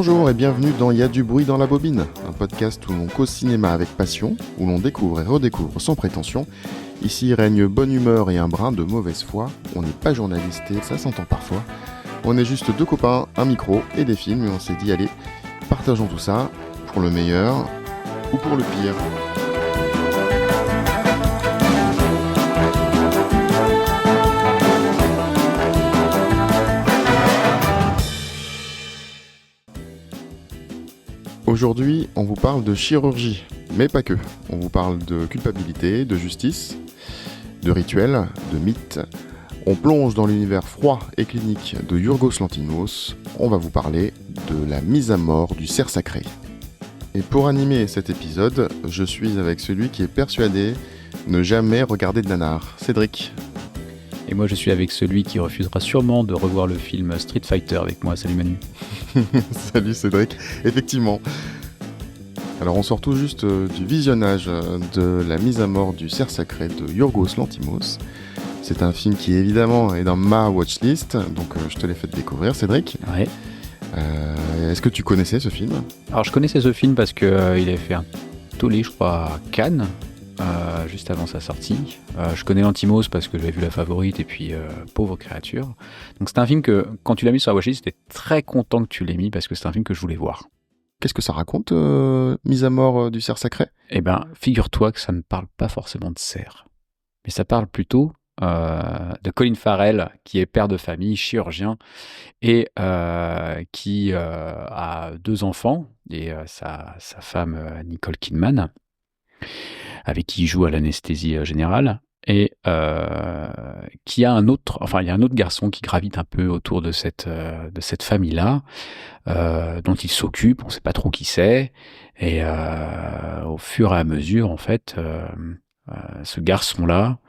Bonjour et bienvenue dans Y a du bruit dans la bobine, un podcast où l'on cause cinéma avec passion, où l'on découvre et redécouvre sans prétention. Ici règne bonne humeur et un brin de mauvaise foi. On n'est pas journaliste et ça s'entend parfois. On est juste deux copains, un micro et des films et on s'est dit allez, partageons tout ça pour le meilleur ou pour le pire. Aujourd'hui, on vous parle de chirurgie, mais pas que. On vous parle de culpabilité, de justice, de rituels, de mythes. On plonge dans l'univers froid et clinique de Yorgos Lanthimos. On va vous parler de la mise à mort du cerf sacré. Et pour animer cet épisode, je suis avec celui qui est persuadé ne jamais regarder de nanar, Cédric. Et moi je suis avec celui qui refusera sûrement de revoir le film Street Fighter avec moi. Salut Manu. Salut Cédric, effectivement. Alors on sort tout juste du visionnage de la mise à mort du cerf sacré de Yorgos Lanthimos. C'est un film qui évidemment est dans ma watchlist, donc je te l'ai fait découvrir Cédric. Ouais. Est-ce que tu connaissais ce film ? Alors je connaissais ce film parce qu'il avait fait un tollé je crois à Cannes, juste avant sa sortie. Je connais Lanthimos parce que j'avais vu La Favorite et puis Pauvre créature. Donc c'est un film que quand tu l'as mis sur la watchlist, j'étais très content que tu l'aies mis parce que c'est un film que je voulais voir. Qu'est-ce que ça raconte, mise à mort du cerf sacré ? Eh ben, figure-toi que ça ne parle pas forcément de cerf, mais ça parle plutôt de Colin Farrell, qui est père de famille, chirurgien, et qui a 2 enfants, et sa femme Nicole Kidman, avec qui il joue à l'anesthésie générale, et qui a il y a un autre garçon qui gravite un peu autour de cette famille-là, dont il s'occupe, on ne sait pas trop qui c'est, et au fur et à mesure, en fait, ce garçon-là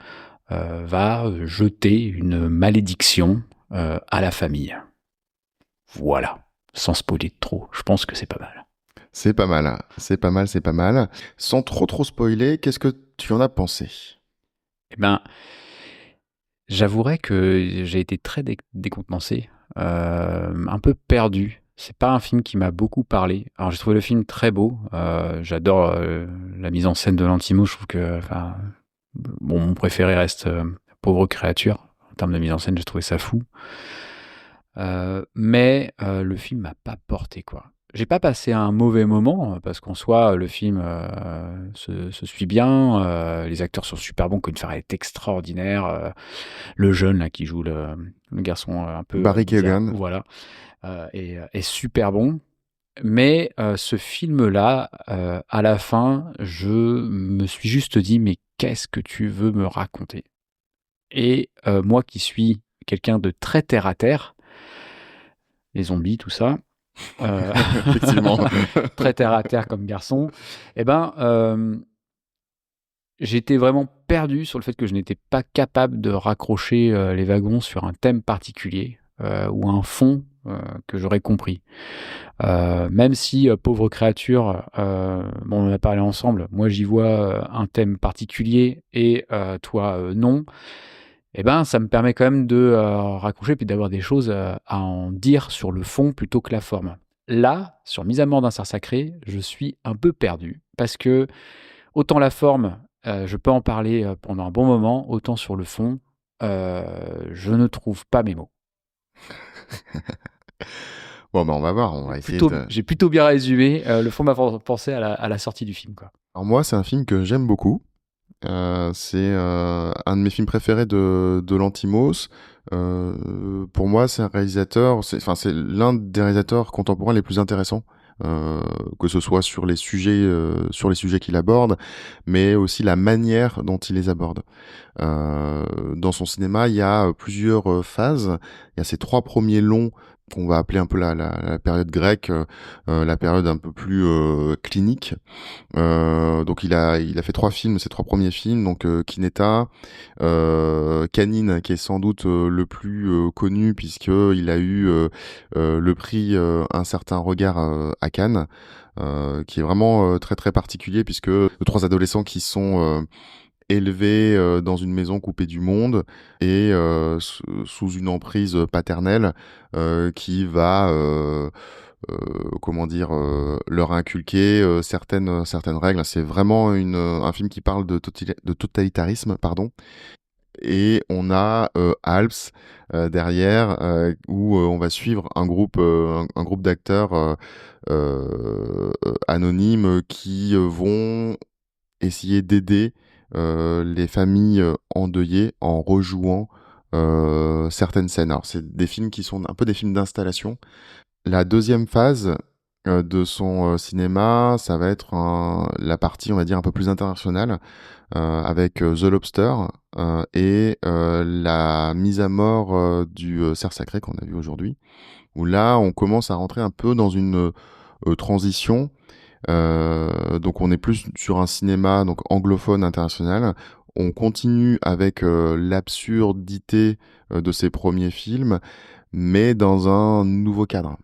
va jeter une malédiction à la famille. Voilà, sans spoiler de trop, je pense que c'est pas mal. C'est pas mal. Sans trop spoiler, qu'est-ce que tu en as pensé ? Eh ben, j'avouerais que j'ai été très décontenancé, un peu perdu. C'est pas un film qui m'a beaucoup parlé. Alors j'ai trouvé le film très beau, j'adore la mise en scène de Lanthimos, je trouve que, mon préféré reste Pauvre créature. En termes de mise en scène, j'ai trouvé ça fou. Mais le film m'a pas porté, quoi. J'ai pas passé un mauvais moment, parce qu'en soi, le film se suit bien. Les acteurs sont super bons. Colin Farrell est extraordinaire. Le jeune là, qui joue le garçon un peu... Barry Keoghan. Voilà. Est super bon. Mais ce film-là, à la fin, je me suis juste dit, mais qu'est-ce que tu veux me raconter ? Et moi qui suis quelqu'un de très terre-à-terre, les zombies, tout ça, Effectivement. très terre-à-terre comme garçon, j'étais vraiment perdu sur le fait que je n'étais pas capable de raccrocher les wagons sur un thème particulier ou un fond que j'aurais compris. Même si Pauvre créature, on en a parlé ensemble, moi j'y vois un thème particulier et toi non, ça me permet quand même de raccrocher puis d'avoir des choses à en dire sur le fond plutôt que la forme. Là, sur Mise à mort d'un cerf sacré, je suis un peu perdu parce que autant la forme, je peux en parler pendant un bon moment, autant sur le fond, je ne trouve pas mes mots. Bon, on va voir, on va essayer J'ai plutôt bien résumé. Le fond m'a pensé à la sortie du film, quoi. Alors moi, c'est un film que j'aime beaucoup. C'est un de mes films préférés de Lanthimos. Pour moi, c'est un réalisateur, c'est l'un des réalisateurs contemporains les plus intéressants. Que ce soit sur les sujets qu'il aborde, mais aussi la manière dont il les aborde. Dans son cinéma, il y a plusieurs phases. Il y a ces 3 premiers longs qu'on va appeler un peu la période grecque, la période un peu plus clinique. Donc il a fait 3 films, ces 3 premiers films, donc Kineta, Canine, qui est sans doute le plus connu puisqu'il a eu le prix Un certain regard à Cannes, qui est vraiment très très particulier puisque 3 adolescents qui sont élevés dans une maison coupée du monde et sous une emprise paternelle qui va comment dire, leur inculquer certaines règles. C'est vraiment un film qui parle de totalitarisme, pardon. Et on a Alps derrière, où on va suivre un groupe d'acteurs anonymes qui vont essayer d'aider les familles endeuillées en rejouant certaines scènes. Alors, c'est des films qui sont un peu des films d'installation. La deuxième phase de son cinéma, ça va être la partie, on va dire, un peu plus internationale, avec The Lobster et la mise à mort du cerf sacré qu'on a vu aujourd'hui, où là, on commence à rentrer un peu dans une transition. Donc on est plus sur un cinéma donc anglophone international. On continue avec l'absurdité de ses premiers films, mais dans un nouveau cadre.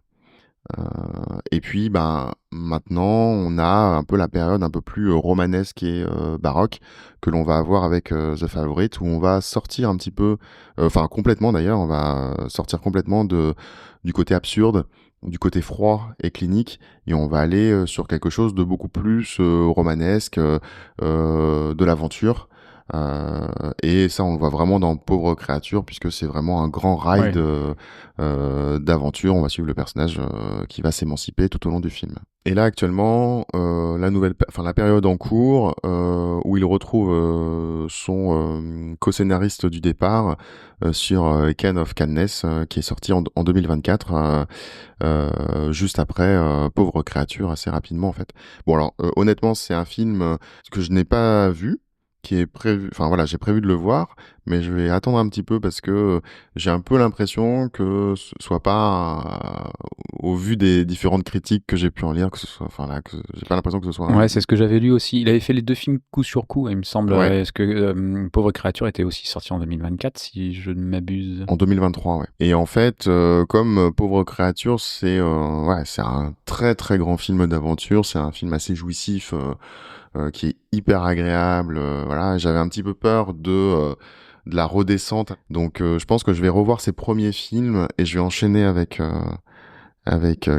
Et puis, ben, maintenant, on a un peu la période un peu plus romanesque et baroque que l'on va avoir avec The Favourite, où on va sortir un petit peu, enfin complètement d'ailleurs, on va sortir complètement du côté absurde, du côté froid et clinique, et on va aller sur quelque chose de beaucoup plus romanesque, de l'aventure. Et ça, on le voit vraiment dans Pauvre créature, puisque c'est vraiment un grand ride Ouais. d'aventure. On va suivre le personnage qui va s'émanciper tout au long du film. Et là, actuellement, la période en cours, où il retrouve son co-scénariste du départ sur Can of Kindness, qui est sorti en 2024, juste après Pauvre créature, assez rapidement en fait. Bon alors, honnêtement, c'est un film que je n'ai pas vu, qui est prévu, enfin voilà, j'ai prévu de le voir, mais je vais attendre un petit peu parce que j'ai un peu l'impression que ce soit pas, au vu des différentes critiques que j'ai pu en lire, que ce soit, enfin là, que j'ai pas l'impression que ce soit, Ouais, c'est ce que j'avais lu aussi. Il avait fait les deux films coup sur coup, il me semble. ouais, Est-ce que Pauvre créature était aussi sorti en 2024, si je ne m'abuse? en 2023, ouais. Et en fait, comme Pauvre créature, c'est un très très grand film d'aventure, c'est un film assez jouissif, qui est hyper agréable. Voilà, j'avais un petit peu peur de la redescente. Donc, je pense que je vais revoir ses premiers films et je vais enchaîner avec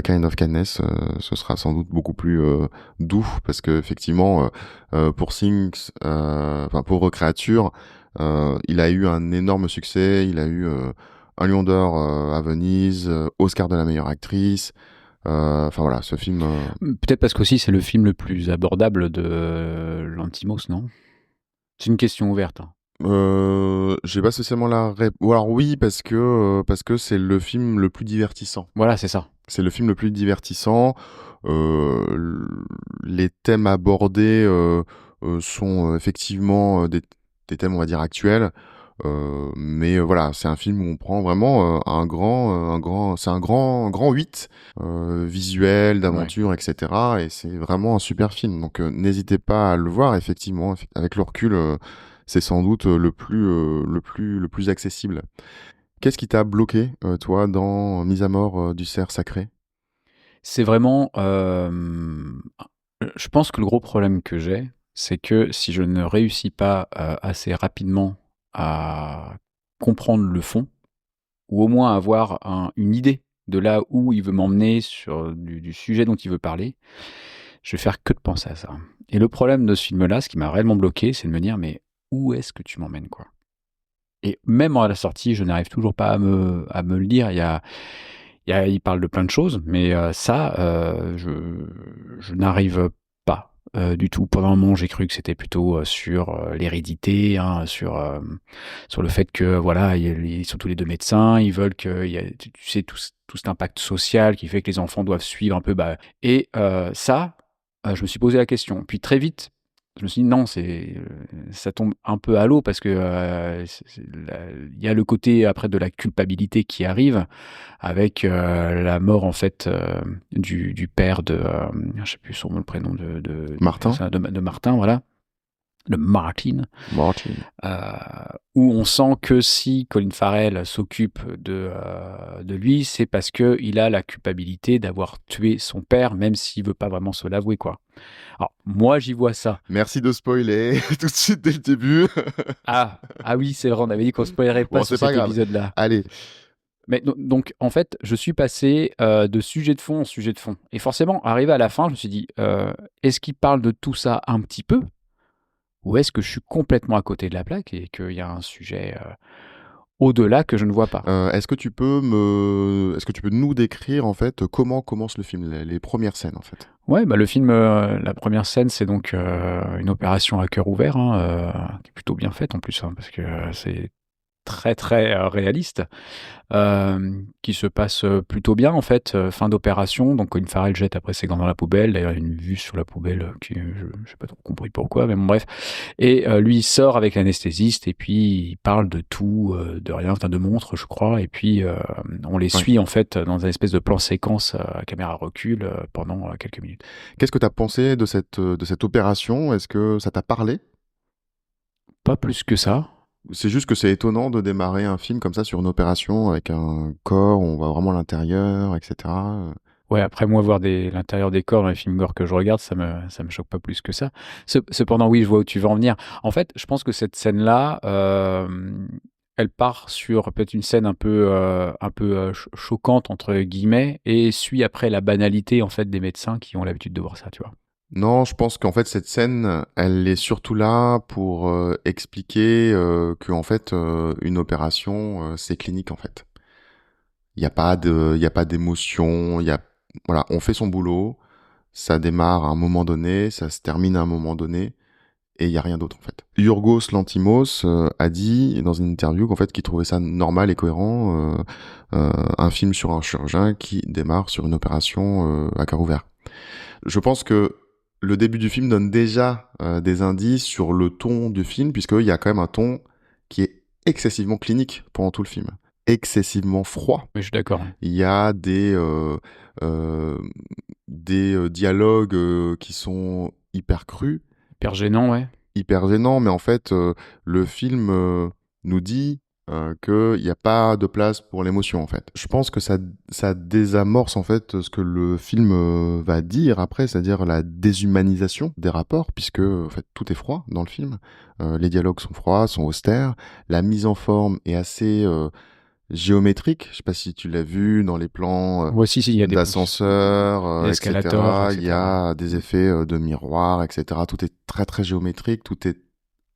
Kind of Kindness. Ce sera sans doute beaucoup plus doux parce que effectivement, pour Things, enfin Pauvre créature, il a eu un énorme succès. Il a eu un Lion d'Or à Venise, Oscar de la meilleure actrice. Enfin voilà, ce film. Peut-être parce qu'aussi c'est le film le plus abordable de Lantimos, non? C'est une question ouverte, hein. J'ai pas spécialement ou alors oui, parce que c'est le film le plus divertissant. Voilà, c'est ça. C'est le film le plus divertissant. Les thèmes abordés sont effectivement des thèmes, on va dire, actuels. Mais voilà, c'est un film où on prend vraiment c'est un grand 8 visuel, Ouais. d'aventure, etc. Et c'est vraiment un super film. Donc n'hésitez pas à le voir, effectivement. Avec le recul, c'est sans doute le plus accessible. Qu'est-ce qui t'a bloqué, toi, dans Mise à mort du cerf sacré? C'est vraiment, je pense que le gros problème que j'ai, c'est que si je ne réussis pas, assez rapidement à comprendre le fond, ou au moins avoir une idée de là où il veut m'emmener sur du sujet dont il veut parler, je vais faire que de penser à ça. Et le problème de ce film-là, ce qui m'a réellement bloqué, c'est de me dire: «Mais où est-ce que tu m'emmènes, quoi?» Et même à la sortie, je n'arrive toujours pas à me le dire. Il parle de plein de choses, mais ça, je n'arrive pas, du tout. Pendant un moment, j'ai cru que c'était plutôt, sur, l'hérédité, hein, sur le fait que, voilà, ils sont tous les 2 médecins, ils veulent qu'il y ait, tu sais, tout cet impact social qui fait que les enfants doivent suivre un peu, bah et ça, je me suis posé la question. Puis très vite, je me suis dit: «Non, ça tombe un peu à l'eau» parce que, il y a le côté après de la culpabilité qui arrive avec, la mort en fait, du père de, je sais plus le prénom du Martin? personnage de Martin, voilà, de Martin, Martin. où on sent que si Colin Farrell s'occupe de lui, c'est parce qu'il a la culpabilité d'avoir tué son père, même s'il veut pas vraiment se l'avouer, quoi. Alors moi, j'y vois ça. Merci de spoiler tout de suite dès le début. Ah! Ah oui, c'est vrai, on avait dit qu'on spoilerait pas Bon, sur c'est pas cet grave. épisode-là. Allez. Mais donc, en fait, je suis passé de sujet de fond en sujet de fond. Et forcément, arrivé à la fin, je me suis dit, est-ce qu'il parle de tout ça un petit peu? Ou est-ce que je suis complètement à côté de la plaque et qu'il y a un sujet au-delà que je ne vois pas? Est-ce que tu peux nous décrire en fait comment commence le film, les premières scènes en fait? Ouais, bah le film, la première scène, c'est donc une opération à cœur ouvert, hein, qui est plutôt bien faite en plus, hein, parce que c'est très très réaliste. Qui se passe plutôt bien en fait. Fin d'opération, donc Colin Farrell jette après ses gants dans la poubelle. D'ailleurs, il y a une vue sur la poubelle qui, je n'ai pas trop compris pourquoi, mais bon, bref. Et lui, il sort avec l'anesthésiste et puis il parle de tout, de rien, enfin de montres, je crois. Et puis on les Ouais. suit en fait dans une espèce de plan séquence à caméra recul pendant quelques minutes. Qu'est-ce que tu as pensé de cette opération? Est-ce que ça t'a parlé? Pas plus que ça. C'est juste que c'est étonnant de démarrer un film comme ça sur une opération avec un corps où on voit vraiment l'intérieur, etc. Ouais, après moi, voir l'intérieur des corps dans les films gore que je regarde, ça me choque pas plus que ça. Cependant, oui, je vois où tu veux en venir. En fait, je pense que cette scène-là, elle part sur peut-être une scène un peu choquante entre guillemets, et suit après la banalité en fait des médecins qui ont l'habitude de voir ça, tu vois. Non, je pense qu'en fait cette scène, elle est surtout là pour expliquer que en fait une opération c'est clinique en fait. Il y a pas d'émotion, il y a voilà, on fait son boulot, ça démarre à un moment donné, ça se termine à un moment donné et il y a rien d'autre en fait. Yorgos Lanthimos a dit dans une interview qu'en fait qu'il trouvait ça normal et cohérent un film sur un chirurgien qui démarre sur une opération à cœur ouvert. Je pense que le début du film donne déjà des indices sur le ton du film, puisqu'il y a quand même un ton qui est excessivement clinique pendant tout le film, excessivement froid. Mais je suis d'accord. Il y a euh, des dialogues qui sont hyper crus, Hyper gênant, ouais. hyper gênants, mais en fait, le film nous dit qu'il n'y a pas de place pour l'émotion, en fait. Je pense que ça désamorce, en fait, ce que le film va dire après, c'est-à-dire la déshumanisation des rapports, puisque, en fait, tout est froid dans le film. Les dialogues sont froids, sont austères. La mise en forme est assez géométrique. Je sais pas si tu l'as vu dans les plans Ouais, si, il y a d'ascenseur, escalators, etc. Il y etc. a des effets de miroir, etc. Tout est très très géométrique, tout est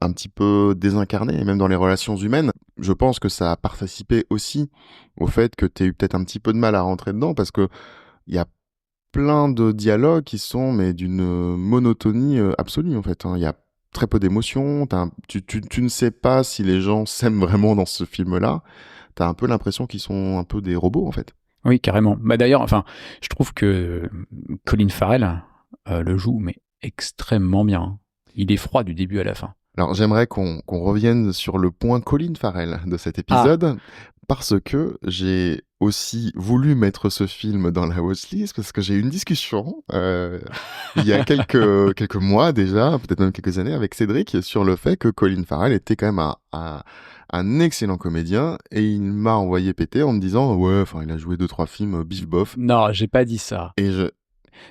un petit peu désincarné, et même dans les relations humaines. Je pense que ça a participé aussi au fait que tu aies eu peut-être un petit peu de mal à rentrer dedans, parce que il y a plein de dialogues qui sont mais d'une monotonie absolue en fait, hein. Il y a très peu d'émotions, tu ne sais pas si les gens s'aiment vraiment dans ce film-là. T'as un peu l'impression qu'ils sont un peu des robots en fait. Oui, carrément. Bah d'ailleurs, enfin, je trouve que Colin Farrell le joue, mais extrêmement bien, hein. Il est froid du début à la fin. Alors j'aimerais qu'on revienne sur le point Colin Farrell de cet Ah, épisode, parce que j'ai aussi voulu mettre ce film dans la watchlist, parce que j'ai eu une discussion il y a quelques mois déjà, peut-être même quelques années, avec Cédric, sur le fait que Colin Farrell était quand même un excellent comédien, et il m'a envoyé péter en me disant ouais, enfin il a joué 2-3 films bif bof, non, j'ai pas dit ça. et je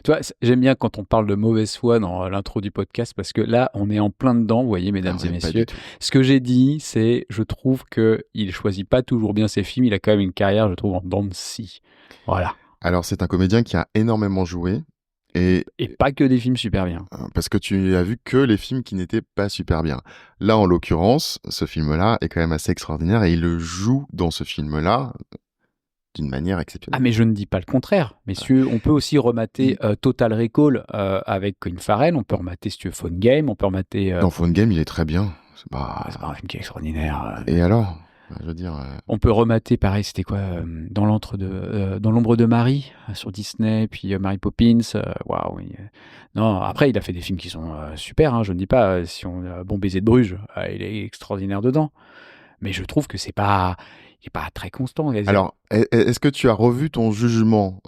Tu vois, j'aime bien quand on parle de mauvaise foi dans l'intro du podcast parce que là, on est en plein dedans, vous voyez, mesdames alors, et mais pas du messieurs. tout. Ce que j'ai dit, c'est je trouve que il choisit pas toujours bien ses films. Il a quand même une carrière, je trouve, en dents de scie. Voilà. Alors c'est un comédien qui a énormément joué, et Et pas que des films super bien. parce que tu as vu que les films qui n'étaient pas super bien. Là, en l'occurrence, ce film-là est quand même assez extraordinaire et il le joue dans ce film-là d'une manière Ah, exceptionnelle. mais je ne dis pas le contraire, messieurs. On peut aussi remater Il- Total Recall avec Colin Farrell. On peut remater, si tu veux, Phone Game. On peut remater. Dans Phone Game, il est très bien. C'est pas un film qui est extraordinaire. Et alors? Je veux dire, On peut remater, pareil, c'était quoi dans l'ombre de Marie sur Disney, puis Mary Poppins. Waouh. Oui. Non, après, il a fait des films qui sont super, hein, je ne dis pas. Si on Bon Baiser de Bruges, il est extraordinaire dedans. Mais je trouve que il est pas très constant. Alors, est-ce que tu as revu ton jugement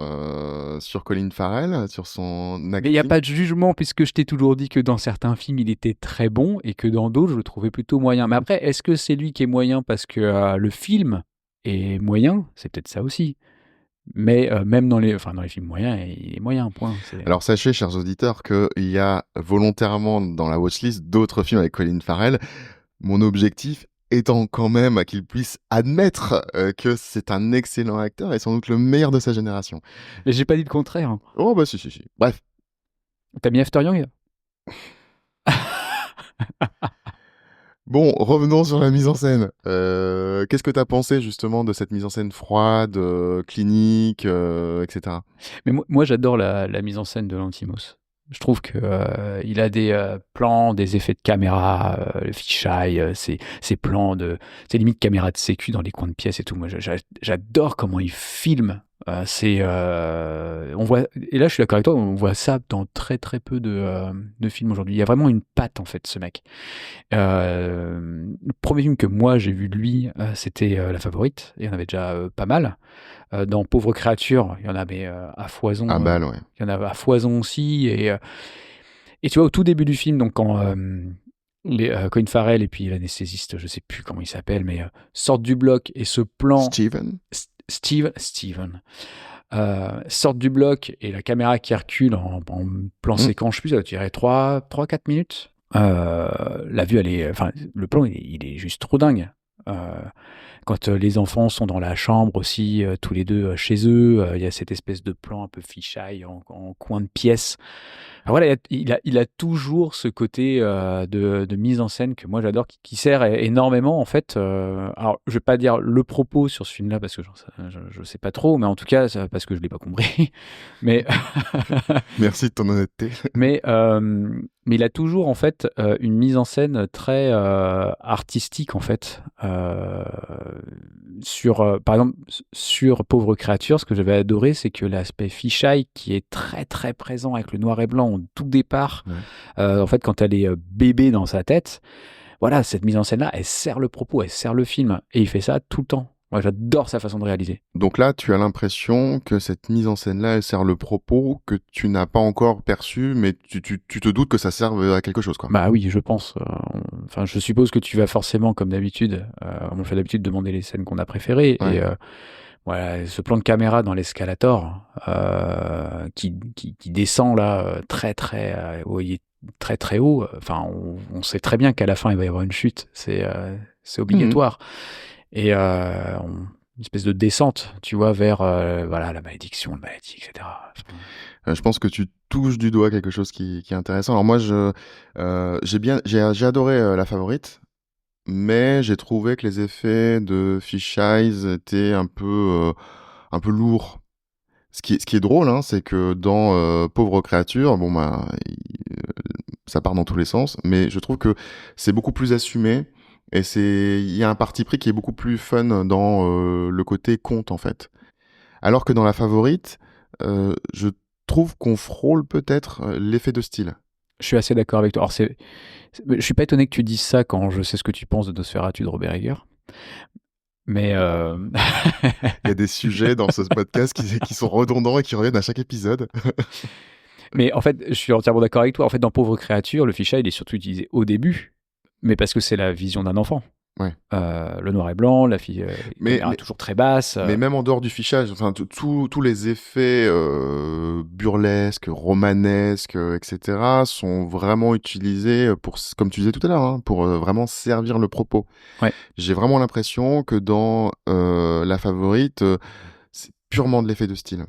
sur Colin Farrell, sur son Mais il n'y a acting? pas de jugement, puisque je t'ai toujours dit que dans certains films, il était très bon et que dans d'autres, je le trouvais plutôt moyen. Mais après, est-ce que c'est lui qui est moyen parce que le film est moyen? C'est peut-être ça aussi. Mais même dans les films moyens, il est moyen, point. Alors sachez, chers auditeurs, qu'il y a volontairement dans la watchlist d'autres films avec Colin Farrell. Mon objectif étant quand même qu'il puisse admettre que c'est un excellent acteur et sans doute le meilleur de sa génération. Mais j'ai pas dit le contraire. Hein. Oh bah si. Bref. T'as mis After Young? Bon, revenons sur la mise en scène. Qu'est-ce que t'as pensé justement de cette mise en scène froide, clinique, etc. Mais moi j'adore la mise en scène de Lanthimos. Je trouve que il a des plans, des effets de caméra, le fisheye, ces plans de, c'est limite caméra de sécu dans les coins de pièces et tout. Moi, j'adore comment il filme. On voit, et là, je suis d'accord avec toi, on voit ça dans très très peu de films aujourd'hui. Il y a vraiment une patte en fait, ce mec. Le premier film que moi j'ai vu de lui, c'était La Favorite. Il y en avait déjà pas mal. Dans Pauvre créature, il y en avait à foison. À balle, ouais. Il y en avait à foison aussi. Et tu vois, au tout début du film, donc quand Colin Farrell et puis l'anesthésiste, je sais plus comment il s'appelle, mais sortent du bloc et ce plan. Steven Sortent du bloc et la caméra qui recule en plan séquence, je sais plus, ça dirait 3-4 minutes. La vue, enfin, le plan, il est juste trop dingue. Quand les enfants sont dans la chambre aussi, tous les deux chez eux, il y a cette espèce de plan un peu fisheye en coin de pièce. Alors voilà, il a toujours ce côté de mise en scène que moi j'adore, qui sert énormément en fait. Alors je vais pas dire le propos sur ce film-là parce que je sais pas trop, mais en tout cas parce que je l'ai pas compris. Mais merci de ton honnêteté. mais il a toujours en fait une mise en scène très artistique en fait. Par exemple, sur Pauvre créature, ce que j'avais adoré, c'est que l'aspect fisheye qui est très très présent avec le noir et blanc au tout départ, en fait, quand elle est bébé dans sa tête, voilà, cette mise en scène-là, elle sert le propos, elle sert le film, et il fait ça tout le temps. Moi, j'adore sa façon de réaliser. Donc là, tu as l'impression que cette mise en scène-là, elle sert le propos que tu n'as pas encore perçu, mais tu te doutes que ça serve à quelque chose, quoi. Bah oui, je pense. Enfin, je suppose que tu vas forcément, comme d'habitude, on fait d'habitude demander les scènes qu'on a préférées. Ouais. Et voilà, ce plan de caméra dans l'escalator qui descend là très très très très haut. Enfin, on sait très bien qu'à la fin il va y avoir une chute. C'est obligatoire. Et une espèce de descente, tu vois, vers voilà, la malédiction, le maladie, etc. Je pense que tu touches du doigt quelque chose qui est intéressant. Alors moi, j'ai adoré La Favorite, mais j'ai trouvé que les effets de fisheyes étaient un peu lourds. Ce qui est drôle, hein, c'est que dans Pauvre créature, bon bah, ça part dans tous les sens, mais je trouve que c'est beaucoup plus assumé. Et il y a un parti pris qui est beaucoup plus fun dans le côté conte, en fait. Alors que dans La Favorite, je trouve qu'on frôle peut-être l'effet de style. Je suis assez d'accord avec toi. Alors, je suis pas étonné que tu dises ça quand je sais ce que tu penses de Nosferatu de Robert Egger. Mais il y a des sujets dans ce podcast qui sont redondants et qui reviennent à chaque épisode. Mais en fait, je suis entièrement d'accord avec toi. En fait, dans Pauvre créature, le fisheye, il est surtout utilisé au début, mais parce que c'est la vision d'un enfant. Ouais. Le noir et blanc, la fille mais toujours très basse. Mais même en dehors du fichage, enfin, tous les effets burlesques, romanesques, etc., sont vraiment utilisés pour, comme tu disais tout à l'heure, hein, pour vraiment servir le propos. Ouais. J'ai vraiment l'impression que dans La Favorite, c'est purement de l'effet de style.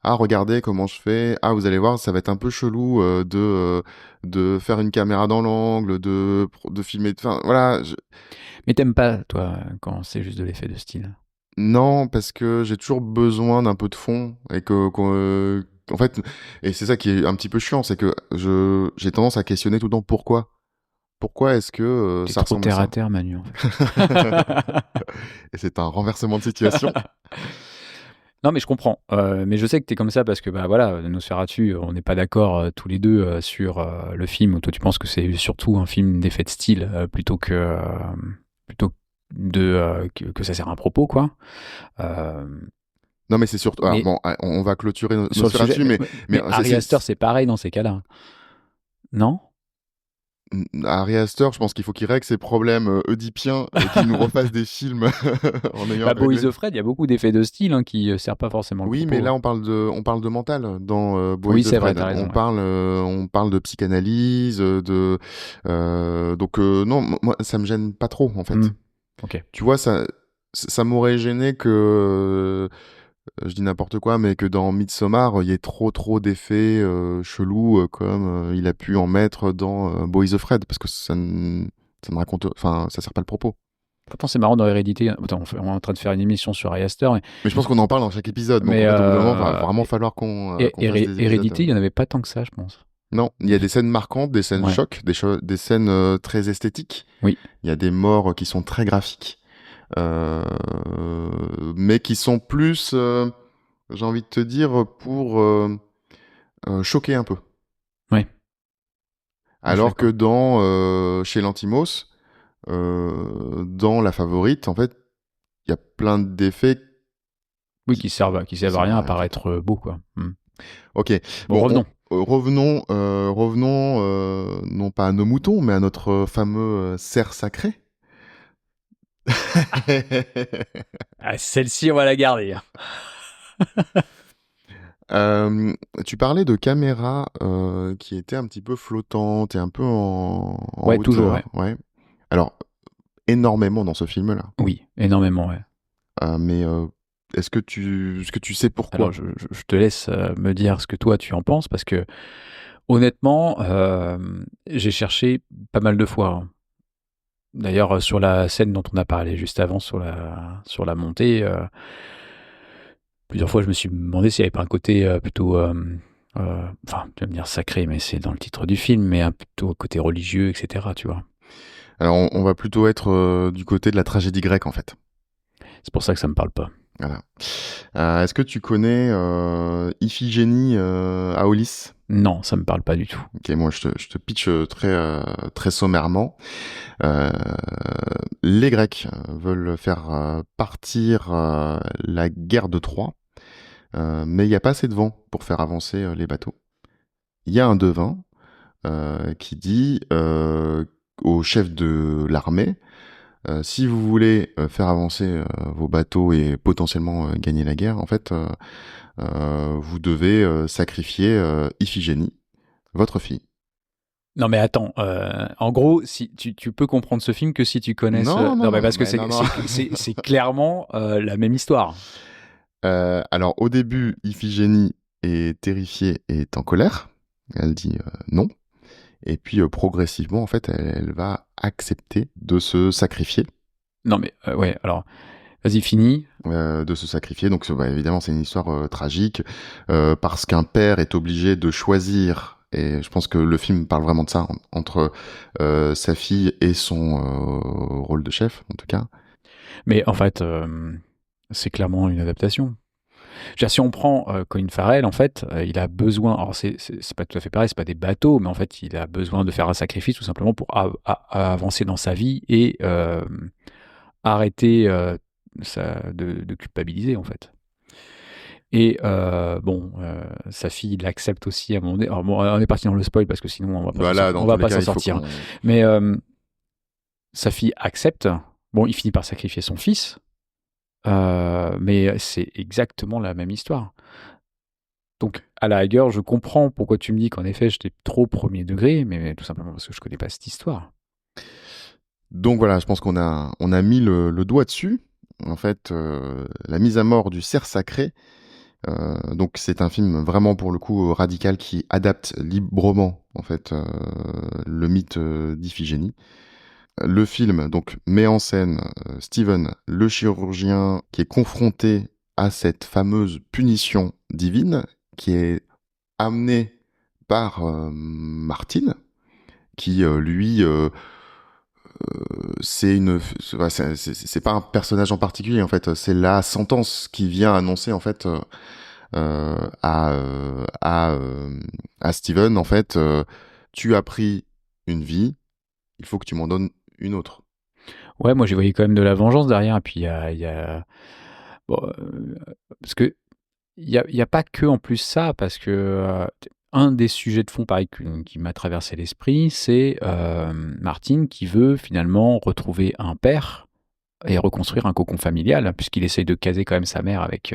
Ah, regardez comment je fais. Ah, vous allez voir, ça va être un peu chelou de faire une caméra dans l'angle, de filmer. Enfin, voilà. Mais t'aimes pas, toi, quand c'est juste de l'effet de style? Non, parce que j'ai toujours besoin d'un peu de fond et en fait, et c'est ça qui est un petit peu chiant, c'est que j'ai tendance à questionner tout le temps pourquoi. Pourquoi est-ce que ça ressemble terre à ça à terre, Manu. En fait. Et c'est un renversement de situation. Non, mais je comprends. Mais je sais que t'es comme ça parce que, bah voilà, Nosferatu, on n'est pas d'accord tous les deux sur le film. Où toi, tu penses que c'est surtout un film d'effet de style plutôt que que ça sert à un propos, quoi. Non, mais c'est surtout. Mais, bon, on va clôturer Nosferatu, mais Ari Aster, c'est pareil dans ces cas-là. Non? Ari Aster, je pense qu'il faut qu'il règle ses problèmes oedipiens et qu'il nous refasse des films en ayant. Boys of Fred, il y a beaucoup d'effets de style hein, qui ne servent pas forcément le Oui, propos. Mais là on parle de mental dans Boys oui, of c'est Fred. Vrai, t'as raison, on parle de psychanalyse, donc non, moi ça me gêne pas trop en fait. Ok. Tu vois, ça m'aurait gêné que, je dis n'importe quoi, mais que dans Midsommar, il y ait trop d'effets chelous comme il a pu en mettre dans Boys of Fred, parce que ça ne raconte, enfin, ça sert pas le propos. Pourtant, c'est marrant dans Hérédité. Attends, on est en train de faire une émission sur Ari Aster, Mais je pense qu'on en parle dans chaque épisode, donc mais en fait, au bout d'un moment, va vraiment falloir qu'on fasse des épisodes. Hérédité, il n'y en avait pas tant que ça, je pense. Non, il y a des scènes marquantes, des scènes Ouais. chocs, des scènes très esthétiques. Oui. Il y a des morts qui sont très graphiques, mais qui sont plus, j'ai envie de te dire, pour choquer un peu. Oui. Je suis Alors que d'accord. chez l'Antimos, dans La Favorite, en fait, il y a plein d'effets Oui, qui, qui servent qui à servent rien, à à rien, en fait. paraître beau, quoi. Ok, Bon, bon, revenons. revenons non pas à nos moutons, mais à notre fameux cerf sacré. Ah, celle-ci, on va la garder. Euh, Tu parlais de caméras qui étaient un petit peu flottantes et un peu en Ouais, toujours, ouais. hauteur, ouais. Alors, énormément dans ce film-là. Oui, énormément, ouais. Mais est-ce que tu sais Alors, pourquoi? je te laisse me dire ce que toi tu en penses, parce que honnêtement, j'ai cherché pas mal de fois, hein. D'ailleurs, sur la scène dont on a parlé juste avant, sur la montée, plusieurs fois je me suis demandé s'il n'y avait pas un côté plutôt, enfin, tu vas me dire sacré, mais c'est dans le titre du film, mais un plutôt côté religieux, etc., tu vois. Alors, on va plutôt être du côté de la tragédie grecque, en fait. C'est pour ça que ça me parle pas. Voilà. Est-ce que tu connais Iphigénie à Aulis? Non, ça me parle pas du tout. Ok, moi je te pitch très sommairement. Euh, les Grecs veulent faire partir la guerre de Troie, mais il n'y a pas assez de vent pour faire avancer les bateaux. Il y a un devin qui dit au chef de l'armée, si vous voulez faire avancer vos bateaux et potentiellement gagner la guerre, en fait, vous devez sacrifier Iphigénie, votre fille. Non mais attends, en gros, si tu peux comprendre ce film que si tu connais ce... Non, non, Non mais non, parce que mais non, non. c'est clairement la même histoire. Alors, au début, Iphigénie est terrifiée et est en colère. Elle dit non. Et puis, progressivement, en fait, elle va accepter de se sacrifier. Non mais ouais, alors vas-y, finis. De se sacrifier. Donc, bah, évidemment, c'est une histoire tragique parce qu'un père est obligé de choisir. Et je pense que le film parle vraiment de ça, entre sa fille et son rôle de chef, en tout cas. Mais en fait, c'est clairement une adaptation. Je veux dire, si on prend Colin Farrell, en fait, il a besoin. Alors, c'est pas tout à fait pareil, c'est pas des bateaux, mais en fait, il a besoin de faire un sacrifice tout simplement pour avancer dans sa vie et arrêter de culpabiliser, en fait. Et bon, sa fille, il l'accepte aussi à un moment donné. Alors, bon, on est parti dans le spoil parce que sinon, Voilà, on dans va tous les pas cas, s'en il faut sortir. qu'on... Mais sa fille accepte. Bon, il finit par sacrifier son fils. Mais c'est exactement la même histoire. Donc, à la rigueur, je comprends pourquoi tu me dis qu'en effet, j'étais trop premier degré, mais tout simplement parce que je connais pas cette histoire. Donc voilà, je pense on a mis le doigt dessus. En fait, la mise à mort du cerf sacré. Donc c'est un film vraiment pour le coup radical qui adapte librement en fait le mythe d'Iphigénie. Le film donc met en scène Steven, le chirurgien qui est confronté à cette fameuse punition divine qui est amenée par Martine, qui lui c'est pas un personnage en particulier en fait, c'est la sentence qui vient annoncer en fait euh, à euh, à euh, à Steven en fait tu as pris une vie, il faut que tu m'en donnes une autre. Ouais, moi, j'ai voyé quand même de la vengeance derrière. Et puis, bon, parce que il y a pas que en plus ça, parce que un des sujets de fond, pareil, qui m'a traversé l'esprit, c'est Martin qui veut finalement retrouver un père et reconstruire un cocon familial, puisqu'il essaye de caser quand même sa mère avec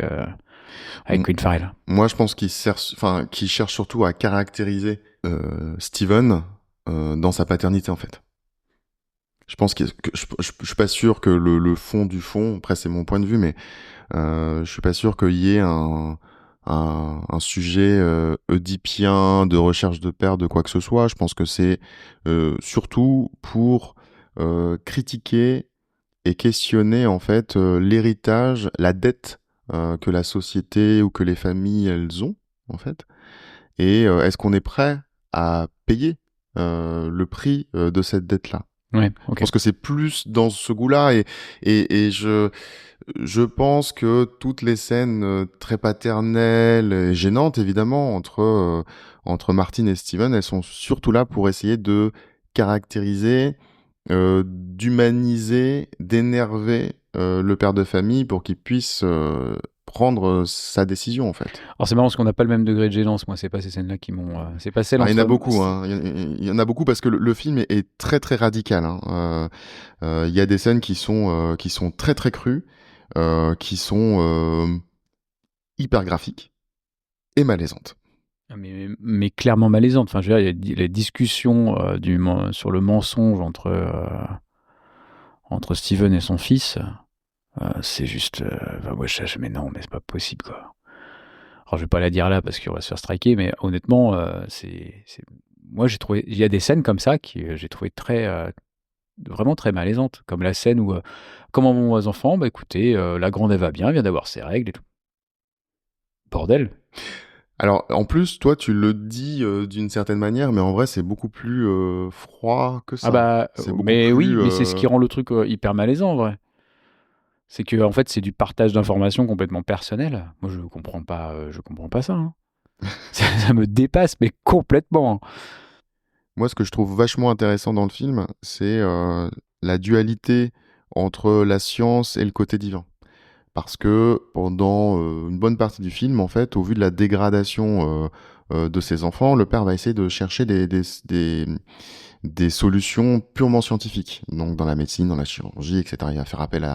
M- Colin Farrell. Moi je pense qu'il cherche surtout à caractériser Steven dans sa paternité en fait. Je pense je suis pas sûr que le fond du fond, après c'est mon point de vue, mais je suis pas sûr qu'il y ait un sujet oedipien de recherche de père de quoi que ce soit. Je pense que c'est surtout pour critiquer et questionner en fait l'héritage, la dette que la société ou que les familles elles ont en fait. Et est-ce qu'on est prêt à payer le prix de cette dette-là? Ouais, Je ok. pense que c'est plus dans ce goût-là et je pense que toutes les scènes très paternelles et gênantes évidemment entre Martin et Steven, elles sont surtout là pour essayer de caractériser, d'humaniser, d'énerver le père de famille pour qu'il puisse prendre sa décision en fait. Alors c'est marrant parce qu'on n'a pas le même degré de gênance. Moi, c'est pas ces scènes-là qui m'ont. C'est pas celle Alors, il y en a entre. beaucoup, hein. Il y en a beaucoup parce que le film est très très radical, hein. Il y a des scènes qui sont très très crues, qui sont hyper graphiques et malaisantes. Mais clairement malaisante. Enfin, je veux dire, il y a les discussions sur le mensonge entre Steven et son fils. C'est juste. Enfin, moi, mais non, mais c'est pas possible, quoi. Alors, je vais pas la dire là parce qu'on va se faire striker, mais honnêtement, moi, j'ai trouvé. Il y a des scènes comme ça qui j'ai trouvé vraiment très malaisantes. Comme la scène où. Comment vont vos enfants? Bah écoutez, la grande elle va bien, elle vient d'avoir ses règles et tout. Bordel. Alors, en plus, toi, tu le dis d'une certaine manière, mais en vrai, c'est beaucoup plus froid que Ah ça. bah, C'est beaucoup mais oui, plus. mais c'est ce qui rend le truc hyper malaisant en vrai. C'est que en fait, c'est du partage d'informations complètement personnel. Moi, je comprends pas ça, hein. Ça me dépasse, mais complètement, hein. Moi, ce que je trouve vachement intéressant dans le film, c'est la dualité entre la science et le côté divin. Parce que pendant une bonne partie du film, en fait, au vu de la dégradation de ses enfants, le père va essayer de chercher des solutions purement scientifiques. Donc dans la médecine, dans la chirurgie, etc. Il va faire appel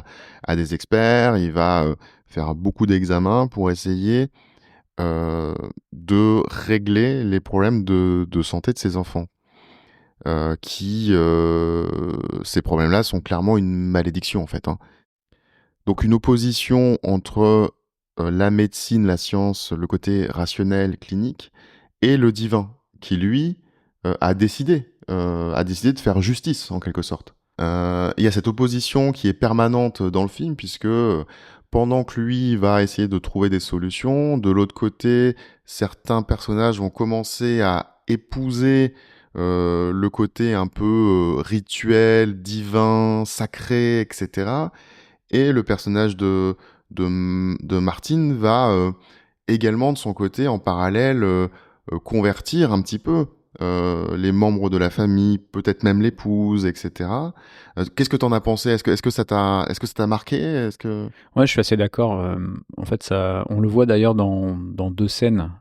à des experts, il va faire beaucoup d'examens pour essayer de régler les problèmes de santé de ses enfants. Ces problèmes-là sont clairement une malédiction en fait, hein. Donc une opposition entre la médecine, la science, le côté rationnel, clinique, et le divin, qui lui a décidé de faire justice en quelque sorte. Il y a cette opposition qui est permanente dans le film, puisque pendant que lui va essayer de trouver des solutions, de l'autre côté, certains personnages vont commencer à épouser le côté un peu rituel, divin, sacré, etc. Et le personnage de Martine va également de son côté, en parallèle, convertir un petit peu les membres de la famille, peut-être même l'épouse, etc. Qu'est-ce que t'en as pensé? Est-ce que ça t'a marqué? Est-ce que Ouais, je suis assez d'accord. En fait, ça, on le voit d'ailleurs dans deux scènes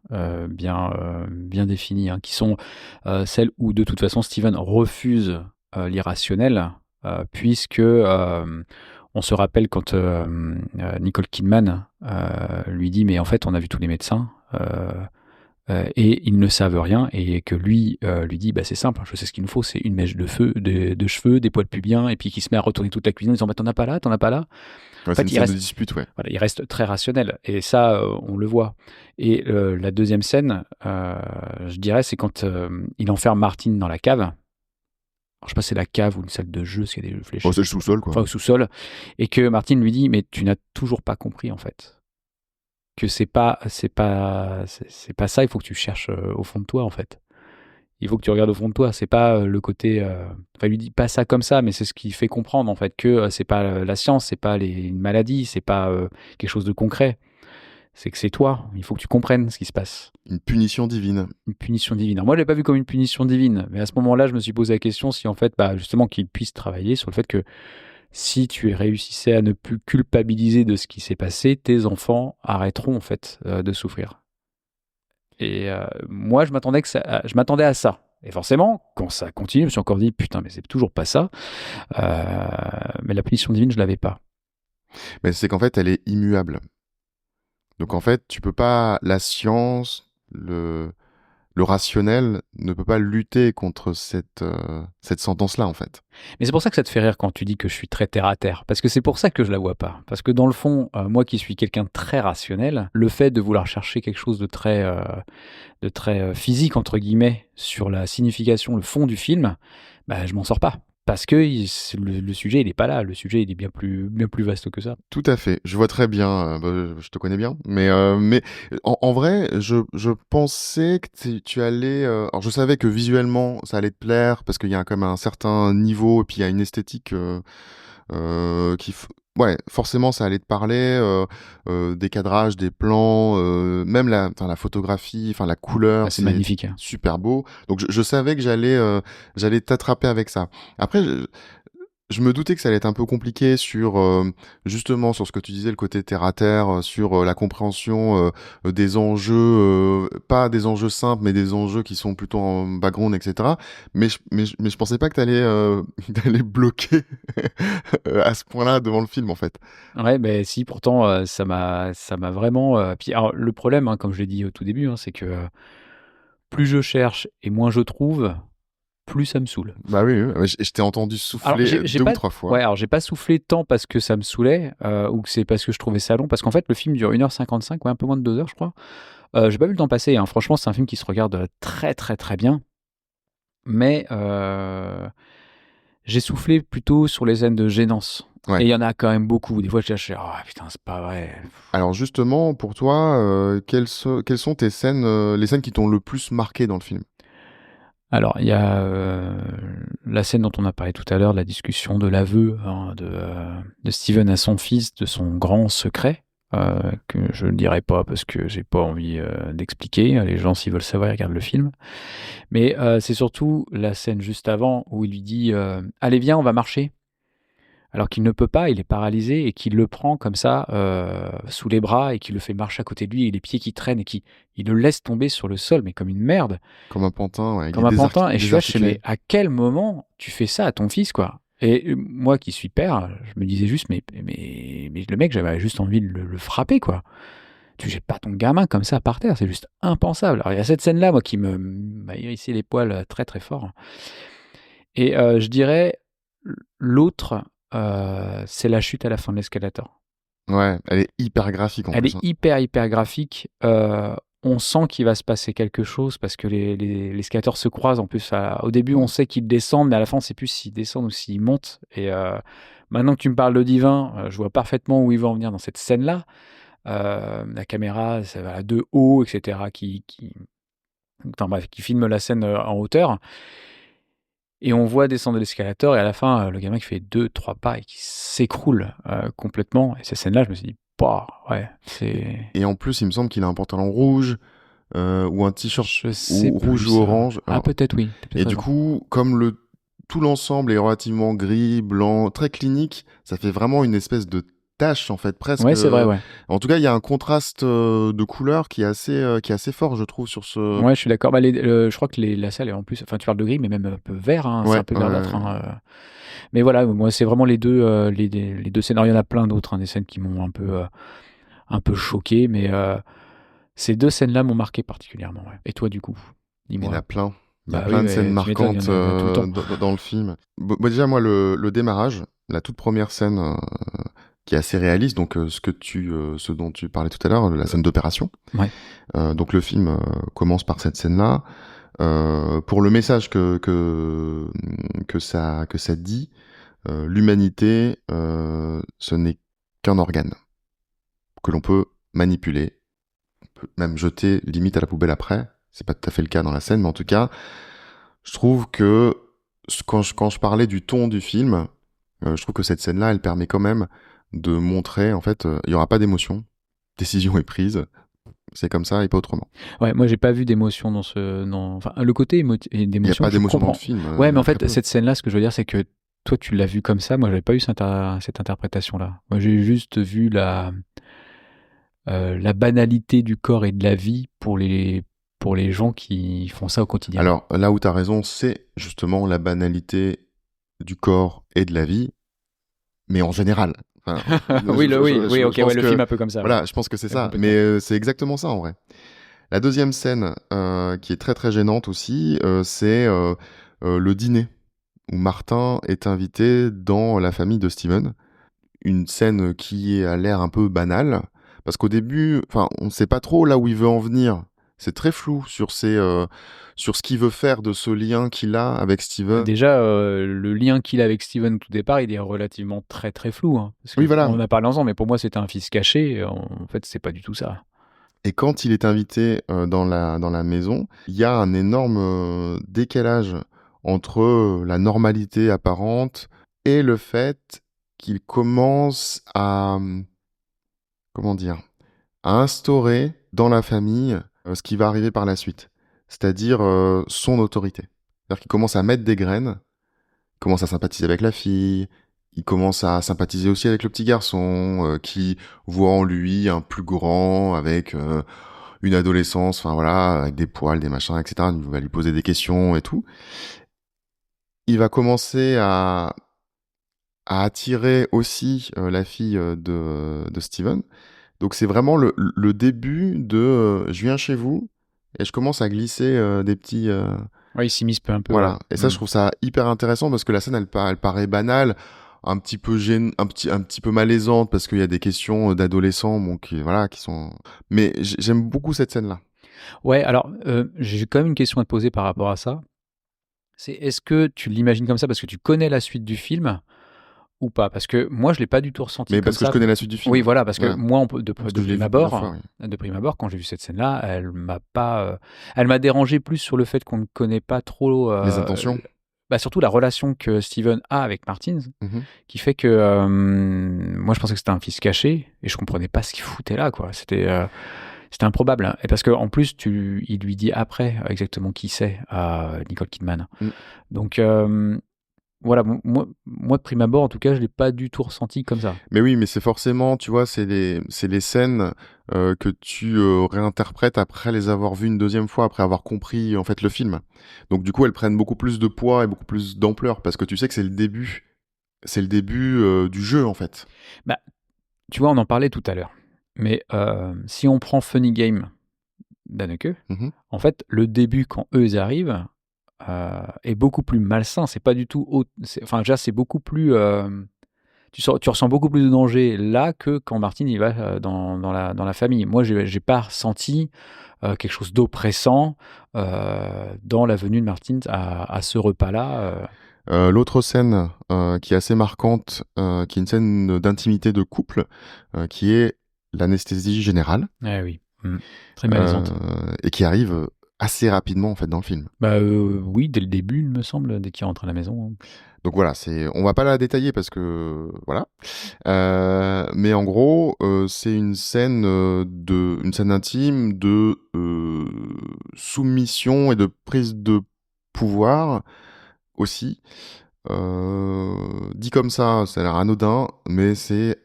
bien définies, hein, qui sont celles où de toute façon Steven refuse l'irrationnel, puisque on se rappelle quand Nicole Kidman lui dit mais en fait on a vu tous les médecins. Et ils ne savent rien et que lui lui dit bah c'est simple, je sais ce qu'il nous faut, c'est une mèche de cheveux, des poils pubiens et puis qui se met à retourner toute la cuisine en disant bah t'en as pas là. ouais, En c'est fait une il scène de reste dispute, ouais. voilà, il reste très rationnel et ça on le voit. Et la deuxième scène, je dirais c'est quand il enferme Martine dans la cave. Alors, je sais pas si c'est la cave ou une salle de jeu, parce qu'il y a des Oh, fléchettes, c'est le sous-sol, quoi. enfin au sous-sol, et que Martine lui dit mais tu n'as toujours pas compris en fait que c'est pas ça, il faut que tu cherches au fond de toi en fait. Il faut que tu regardes au fond de toi, c'est pas le côté enfin il lui dit pas ça comme ça mais c'est ce qui fait comprendre en fait que c'est pas la science, c'est pas une maladie, c'est pas quelque chose de concret. C'est que c'est toi, il faut que tu comprennes ce qui se passe. Une punition divine. Une punition divine. Alors moi, je l'ai pas vu comme une punition divine, mais à ce moment-là, je me suis posé la question si en fait, bah, justement, qu'il puisse travailler sur le fait que si tu réussissais à ne plus culpabiliser de ce qui s'est passé, tes enfants arrêteront en fait de souffrir. Et moi, je m'attendais à ça. Et forcément, quand ça continue, je me suis encore dit putain, mais c'est toujours pas ça. Mais la punition divine, je l'avais pas. Mais c'est qu'en fait, elle est immuable. Donc en fait, tu peux pas la science, le rationnel ne peut pas lutter contre cette sentence-là, en fait. Mais c'est pour ça que ça te fait rire quand tu dis que je suis très terre à terre. Parce que c'est pour ça que je la vois pas. Parce que dans le fond, moi qui suis quelqu'un de très rationnel, le fait de vouloir chercher quelque chose de très physique, entre guillemets, sur la signification, le fond du film, bah, je m'en sors pas. Parce que le sujet, il est pas là. Le sujet, il est bien plus vaste que ça. Tout à fait. Je vois très bien. Je te connais bien. Mais en vrai, je pensais que tu allais. Alors, je savais que visuellement, ça allait te plaire parce qu'il y a quand même un certain niveau et puis il y a une esthétique ouais, forcément, ça allait te parler. Des cadrages, des plans, même la photographie, enfin la couleur, Ah, c'est c'est magnifique. Hein. super beau. Donc, je savais que j'allais t'attraper avec ça. Après, je me doutais que ça allait être un peu compliqué sur justement sur ce que tu disais, le côté terre à terre, sur la compréhension des enjeux, pas des enjeux simples, mais des enjeux qui sont plutôt en background, etc. Mais je pensais pas que t'allais bloquer à ce point-là devant le film, en fait. Ouais, mais si, pourtant, ça m'a vraiment. Puis, alors, le problème, hein, comme je l'ai dit au tout début, hein, c'est que plus je cherche et moins je trouve, plus ça me saoule. Bah oui, oui, ouais, je t'ai entendu Alors, souffler j'ai 2 ou pas, 3 fois. ouais, alors j'ai pas soufflé tant parce que ça me saoulait ou que c'est parce que je trouvais ça long. Parce qu'en fait, le film dure 1h55, ouais, un peu moins de 2 heures, je crois. J'ai pas vu le temps passer. Hein. Franchement, c'est un film qui se regarde très, très, très bien. Mais j'ai soufflé plutôt sur les scènes de gênance. Ouais. Et il y en a quand même beaucoup. Des fois, je dis, oh putain, c'est pas vrai. Alors justement, pour toi, quelles sont tes scènes, les scènes qui t'ont le plus marqué dans le film? Alors, il y a la scène dont on a parlé tout à l'heure, la discussion de l'aveu hein, de Steven à son fils, de son grand secret, que je ne dirai pas parce que j'ai pas envie d'expliquer. Les gens, s'ils veulent savoir, ils regardent le film. Mais c'est surtout la scène juste avant où il lui dit allez, viens, on va marcher. Alors qu'il ne peut pas, il est paralysé et qu'il le prend comme ça sous les bras et qu'il le fait marcher à côté de lui et les pieds qui traînent et il le laisse tomber sur le sol, mais comme une merde. Comme un pantin, ouais, il Comme est un pantin, et je suis là, je fais, mais désarticulé. à quel moment tu fais ça à ton fils, quoi? Et moi qui suis père, je me disais juste, mais le mec, j'avais juste envie de le frapper, quoi. Tu jettes pas ton gamin comme ça par terre, c'est juste impensable. Alors il y a cette scène-là, moi, qui m'a hérissé les poils très très fort. Et je dirais, l'autre, c'est la chute à la fin de l'escalator. Ouais, elle est hyper graphique en Elle plus, est hein. hyper, hyper graphique. On sent qu'il va se passer quelque chose parce que les skateurs se croisent. En plus, au début, on sait qu'ils descendent, mais à la fin, on ne sait plus s'ils descendent ou s'ils montent. Et maintenant que tu me parles de Divin, je vois parfaitement où ils vont en venir dans cette scène-là. La caméra, ça va de haut, etc., enfin, bref, qui filme la scène en hauteur. Et on voit descendre l'escalator, et à la fin, le gamin qui fait 2-3 pas et qui s'écroule complètement. Et cette scène-là, je me suis dit, bah, ouais, c'est. Et en plus, il me semble qu'il a un pantalon rouge ou un t-shirt Je sais ou rouge plus ou ça. orange. Ah, Alors, peut-être oui. T'as et peut-être du raison. coup, comme tout l'ensemble est relativement gris, blanc, très clinique, ça fait vraiment une espèce de tache en fait, presque. Ouais, c'est vrai, ouais. En tout cas, il y a un contraste de couleurs qui est assez fort, je trouve, sur ce. Ouais, je suis d'accord. Bah, je crois que la salle est en plus. Enfin, tu parles de gris, mais même un peu vert. Hein, c'est Ouais, un peu ouais, verdâtre. ouais. Hein. Mais voilà, moi, c'est vraiment les deux, les deux scénarios. Il y en a plein d'autres, hein, des scènes qui m'ont un peu choqué. Mais ces deux scènes-là m'ont marqué particulièrement. Ouais. Et toi, du coup, Il y en dis-moi. a plein. Il y a Bah oui, plein de scènes mais tu m'étonnes, marquantes il y en a tout le temps. dans le film. Déjà, moi, le démarrage, la toute première scène qui est assez réaliste, donc ce dont tu parlais tout à l'heure, la scène d'opération. Ouais. Donc le film commence par cette scène-là. Pour le message que ça dit, l'humanité, ce n'est qu'un organe que l'on peut manipuler, on peut même jeter limite à la poubelle après. C'est pas tout à fait le cas dans la scène, mais en tout cas, je trouve que quand je parlais du ton du film, je trouve que cette scène-là, elle permet quand même de montrer, en fait, il y aura pas d'émotion, décision est prise, c'est comme ça et pas autrement. Ouais, moi j'ai pas vu d'émotion enfin, le côté Il n'y a d'émotion, pas je d'émotion dans le comprends. film, Ouais, mais en très fait, peu. cette scène-là, ce que je veux dire, c'est que toi tu l'as vu comme ça, moi j'avais pas eu cette interprétation-là. Moi j'ai juste vu la banalité du corps et de la vie pour les gens qui font ça au quotidien. Alors là où tu as raison, c'est justement la banalité du corps et de la vie, mais en général. Enfin, Oui, oui, ok, je ouais, pense le que film un peu comme ça, ouais. voilà, je pense que c'est Ouais, ça, complètement. mais c'est exactement ça en vrai. La deuxième scène, qui est très très gênante aussi, c'est le dîner où Martin est invité dans la famille de Steven. Une scène qui a l'air un peu banale, parce qu'au début, enfin, on ne sait pas trop là où il veut en venir. C'est très flou sur ce qu'il veut faire de ce lien qu'il a avec Steven. Déjà, le lien qu'il a avec Steven au tout départ, il est relativement très très flou, hein, parce Oui, qu'on voilà. en a parlé ensemble, mais pour moi c'était un fils caché, et en fait c'est pas du tout ça. Et quand il est invité dans la maison, il y a un énorme décalage entre la normalité apparente et le fait qu'il commence à, comment dire, à instaurer dans la famille ce qui va arriver par la suite, c'est-à-dire son autorité. C'est-à-dire qu'il commence à mettre des graines, il commence à sympathiser avec la fille, il commence à sympathiser aussi avec le petit garçon qui voit en lui un plus grand avec une adolescence, enfin voilà, avec des poils, des machins, etc. Il va lui poser des questions et tout. Il va commencer à attirer aussi la fille de Steven. Donc c'est vraiment le début de je viens chez vous et je commence à glisser des petits. Ouais, il s'immisce peu un peu, ouais. Voilà. Et ça, je trouve ça hyper intéressant parce que la scène, elle paraît banale, un petit peu un petit peu malaisante parce qu'il y a des questions d'adolescents, bon, voilà, qui sont. Mais j'aime beaucoup cette scène-là. Ouais, alors j'ai quand même une question à te poser par rapport à ça. C'est est-ce que tu l'imagines comme ça parce que tu connais la suite du film ou pas? Parce que moi je l'ai pas du tout ressenti Mais comme parce que je ça. connais la suite du Oui, film. voilà, parce que Ouais. moi, Parce que de je l'ai prime vu plusieurs fois, abord, oui. quand j'ai vu cette scène-là, elle m'a dérangé plus sur le fait qu'on ne connaît pas trop, Les intentions. bah, surtout la relation que Steven a avec Martins, Mhm. qui fait que moi je pensais que c'était un fils caché et je comprenais pas ce qu'il foutait là, quoi. C'était improbable, hein. Et parce que en plus, il lui dit après exactement qui c'est à Nicole Kidman. Mm. Donc voilà, moi de prime abord, en tout cas, je l'ai pas du tout ressenti comme ça. Mais oui, mais c'est forcément, tu vois, c'est les scènes que tu réinterprètes après les avoir vues une deuxième fois, après avoir compris en fait le film. Donc du coup, elles prennent beaucoup plus de poids et beaucoup plus d'ampleur parce que tu sais que c'est le début du jeu en fait. Bah, tu vois, on en parlait tout à l'heure. Mais si on prend Funny Game d'Anneke, Mhm. en fait, le début, quand eux ils arrivent, est beaucoup plus malsain. C'est pas du tout. Enfin, déjà, c'est beaucoup plus. Tu ressens beaucoup plus de danger là que quand Martin il va dans la famille. Moi, j'ai pas ressenti quelque chose d'oppressant dans la venue de Martin à ce repas-là. L'autre scène qui est assez marquante, qui est une scène d'intimité de couple, qui est l'anesthésie générale, Eh oui. Très malaisante. et qui arrive assez rapidement en fait dans le film. Bah oui, dès le début, il me semble, dès qu'il rentre à la maison, hein. Donc voilà, on va pas la détailler parce que voilà. Mais en gros, c'est une scène intime de soumission et de prise de pouvoir aussi. Dit comme ça a l'air anodin, mais c'est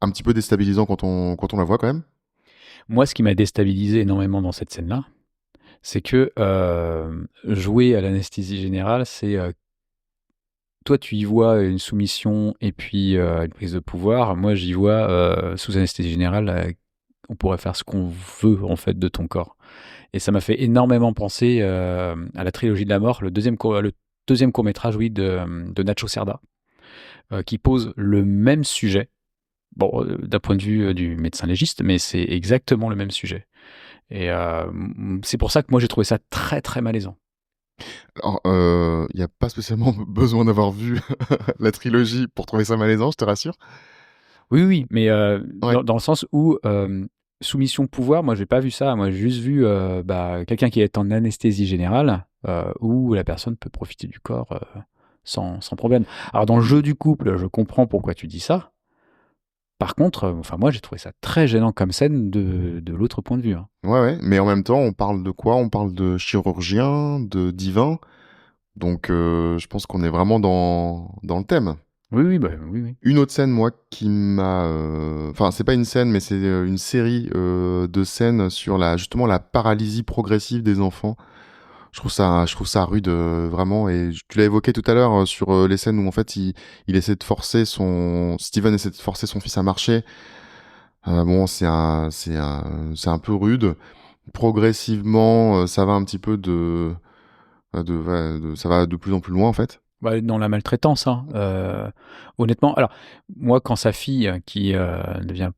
un petit peu déstabilisant quand on la voit quand même. Moi, ce qui m'a déstabilisé énormément dans cette scène-là, c'est que jouer à l'anesthésie générale, c'est toi, tu y vois une soumission et puis une prise de pouvoir. Moi, j'y vois sous anesthésie générale, on pourrait faire ce qu'on veut en fait de ton corps. Et ça m'a fait énormément penser à la trilogie de la mort, le deuxième court-métrage, oui, de Nacho Cerda, qui pose le même sujet. Bon, d'un point de vue du médecin légiste, mais c'est exactement le même sujet. Et c'est pour ça que moi j'ai trouvé ça très très malaisant. Alors, il n'y a pas spécialement besoin d'avoir vu la trilogie pour trouver ça malaisant, je te rassure. Oui, oui, mais Ouais. dans le sens où soumission pouvoir, moi j'ai pas vu ça. Moi j'ai juste vu quelqu'un qui est en anesthésie générale où la personne peut profiter du corps sans problème. Alors dans le jeu du couple, je comprends pourquoi tu dis ça. Par contre, enfin moi j'ai trouvé ça très gênant comme scène de l'autre point de vue, hein. Ouais, ouais. Mais en même temps, on parle de quoi? On parle de chirurgien, de divin. Donc, je pense qu'on est vraiment dans le thème. Oui, oui, bah, oui, oui. Une autre scène, moi, qui m'a... Enfin, c'est pas une scène, mais c'est une série de scènes sur justement la paralysie progressive des enfants. Je trouve ça rude, vraiment. Et tu l'as évoqué tout à l'heure sur les scènes où, en fait, il essaie de forcer Steven essaie de forcer son fils à marcher. Bon, c'est un peu rude. progressivement, ça va un petit peu ça va de plus en plus loin en fait. Bah, dans la maltraitance, hein. Honnêtement, alors moi, quand sa fille qui devient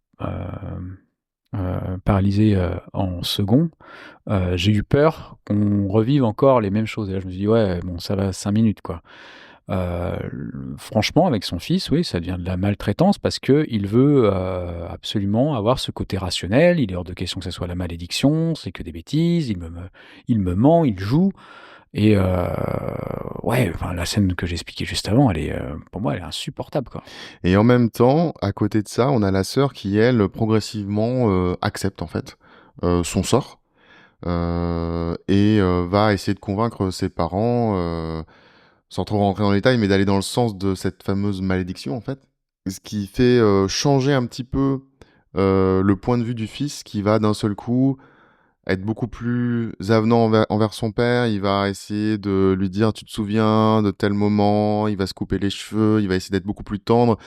paralysée en second, j'ai eu peur qu'on revive encore les mêmes choses. Et là, je me suis dit, ouais, bon, ça va 5 minutes, quoi. Franchement, avec son fils, oui, ça devient de la maltraitance parce que il veut absolument avoir ce côté rationnel. Il est hors de question que ce soit la malédiction, c'est que des bêtises. Il me ment, il joue. Et ouais, enfin, la scène que j'ai expliquée juste avant, elle est, pour moi, elle est insupportable, quoi. Et en même temps, à côté de ça, on a la sœur qui, elle, progressivement accepte en fait son sort et va essayer de convaincre ses parents, sans trop rentrer dans les détails, mais d'aller dans le sens de cette fameuse malédiction en fait. Ce qui fait changer un petit peu le point de vue du fils qui va d'un seul coup être beaucoup plus avenant envers son père. Il va essayer de lui dire, tu te souviens de tel moment, il va se couper les cheveux, il va essayer d'être beaucoup plus tendre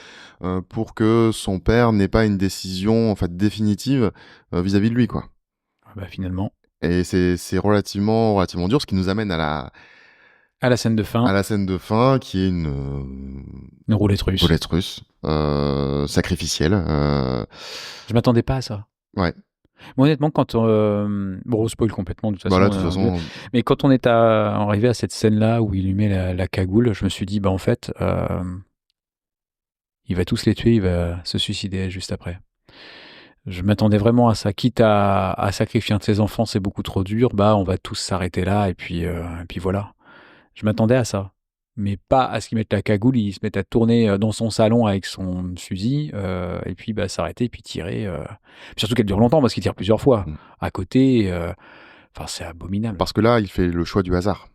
pour que son père n'ait pas une décision en fait définitive vis-à-vis de lui, quoi. Ah bah, finalement, Et c'est relativement dur, ce qui nous amène à la scène de fin, à la scène de fin, qui est une roulette une russe. roulette russe sacrificielle. Je m'attendais pas à ça. Ouais. Moi, honnêtement, quand bon, on spoil complètement de toute Bah là, façon, de toute façon, mais quand on est arrivé à cette scène-là où il lui met la cagoule, je me suis dit, bah en fait, il va tous les tuer, il va se suicider juste après. Je m'attendais vraiment à ça. Quitte à sacrifier un de ses enfants, c'est beaucoup trop dur, bah on va tous s'arrêter là, et puis voilà. Je m'attendais à ça. Mais pas à ce qu'il mette la cagoule, il se mette à tourner dans son salon avec son fusil, et puis bah, s'arrêter, et puis tirer. Puis surtout qu'elle dure longtemps, parce qu'il tire plusieurs fois. mm. À côté, enfin, c'est abominable. Parce que là, il fait le choix du hasard.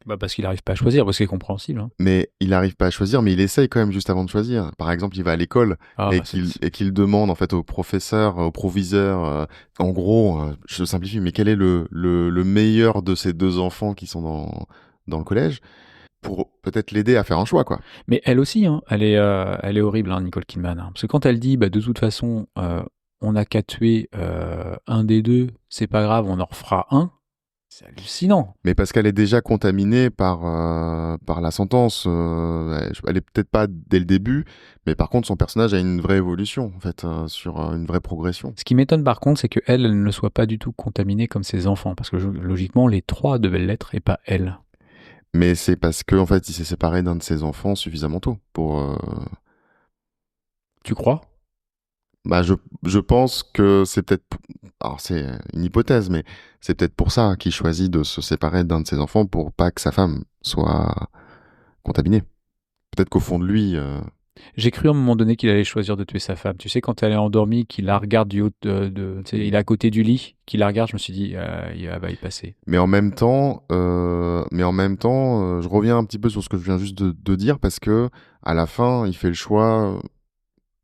Bah, parce qu'il n'arrive pas à choisir, parce qu'il est compréhensible. Hein. Mais il n'arrive pas à choisir, mais il essaye quand même juste avant de choisir. Par exemple, il va à l'école Ah, et qu'il demande en fait au professeur, au proviseur, en gros, je simplifie, mais quel est le meilleur de ces deux enfants qui sont dans le collège pour peut-être l'aider à faire un choix, quoi. Mais elle aussi, hein, elle est horrible, hein, Nicole Kidman. Hein. Parce que quand elle dit, bah, de toute façon, on n'a qu'à tuer un des deux, c'est pas grave, on en refera un, c'est hallucinant. Mais parce qu'elle est déjà contaminée par la sentence. Elle est peut-être pas dès le début, mais par contre, son personnage a une vraie évolution, en fait, sur une vraie progression. Ce qui m'étonne par contre, c'est qu'elle elle ne soit pas du tout contaminée comme ses enfants. Parce que logiquement, les trois devaient l'être et pas elle. Mais c'est parce que, en fait, il s'est séparé d'un de ses enfants suffisamment tôt pour. Tu crois? Bah, je pense que c'est peut-être. Alors, c'est une hypothèse, mais c'est peut-être pour ça qu'il choisit de se séparer d'un de ses enfants pour pas que sa femme soit contaminée. Peut-être qu'au fond de lui. J'ai cru à un moment donné qu'il allait choisir de tuer sa femme. Tu sais, quand elle est endormie, qu'il la regarde du haut tu sais, il est à côté du lit, qu'il la regarde, je me suis dit, il va y passer. Mais en même temps, je reviens un petit peu sur ce que je viens juste de dire parce que à la fin, il fait le choix